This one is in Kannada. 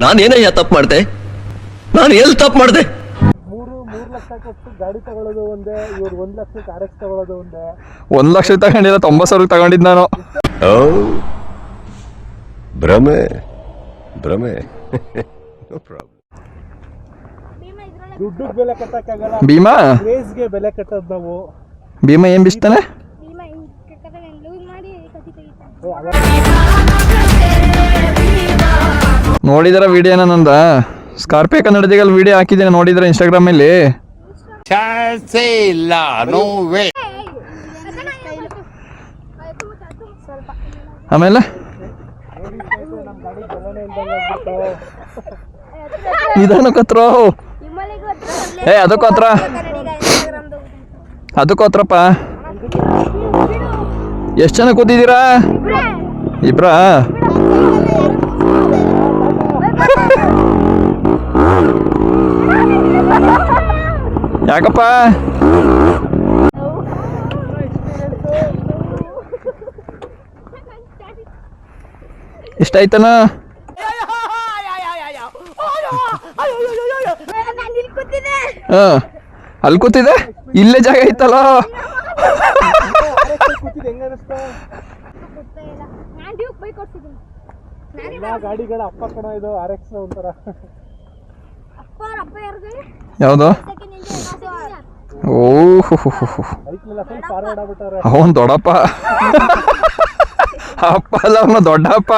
ನಾನೇನಯ್ಯ ತಪ್ಪು ಮಾಡ್ದೆ? ನಾನು ಎಲ್ಲಿ ತಪ್ಪು ಮಾಡ್ದೆ? 3 ಲಕ್ಷ ಕೊಟ್ಟು ಗಾಡಿ ತಗೊಳ್ಳೋದು ಒಂದೇ, ಇವ್ರು 1 ಲಕ್ಷಕ್ಕೆ RX ತಗೊಳ್ಳೋದು ಒಂದೇ. 1 ಲಕ್ಷ ತಗೊಂಡಿಲ್ಲ, 90,000 ತಗೊಂಡಿದ್ದು ನಾನು. ಭ್ರಮೆ ಭ್ರಮೆ. ದುಡ್ಡಿಗೆ ಬೆಲೆ ಕಟ್ಟಕ್ಕಾಗಲ್ಲ, ಭೀಮಾ ಕ್ರೇಜ್ಗೆ ಬೆಲೆ ಕಟ್ಟೋದು ನಾವು. ಭೀಮಾ ಏನ್ ಬಿಸ್ತಾನೆ? ನೋಡಿದ್ರ ವಿಡಿಯೋನ ನಂದ ಸ್ಕಾರ್ಪಿಯೋ ಕನ್ನಡದಿಗಲ್ಲಿ ವಿಡಿಯೋ ಹಾಕಿದ್ದೀನಿ, ನೋಡಿದ್ರೆ ಇನ್ಸ್ಟಾಗ್ರಾಮ್ ಅಲ್ಲಿ. ಆಮೇಲೆ ನಿಧಾನಕ್ಕತ್ರ ಅದಕ್ಕೋತ್ರ ಅದಕ್ಕೋತ್ರಪ್ಪ. ಎಷ್ಟು ಜನ ಕೂತಿದ್ದೀರಾ? ಇಬ್ರಾ? ಯಾಕಪ್ಪ? ಇಷ್ಟಾಯ್ತನ? ಅಲ್ಲಿ ಕೂತಿದೆ, ಇಲ್ಲೇ ಜಾಗ ಐತಲ್ಲ. ಗಾಡಿಗಳ ಅಪ್ಪ ಕಣ ಇದು, RX ಒಂಥರ. ಯಾವುದು? ಓಹ್, ಅವನ್ ದೊಡ್ಡಪ್ಪ. ಅಪ್ಪ ಅಲ್ಲ, ಅವನು ದೊಡ್ಡಪ್ಪ.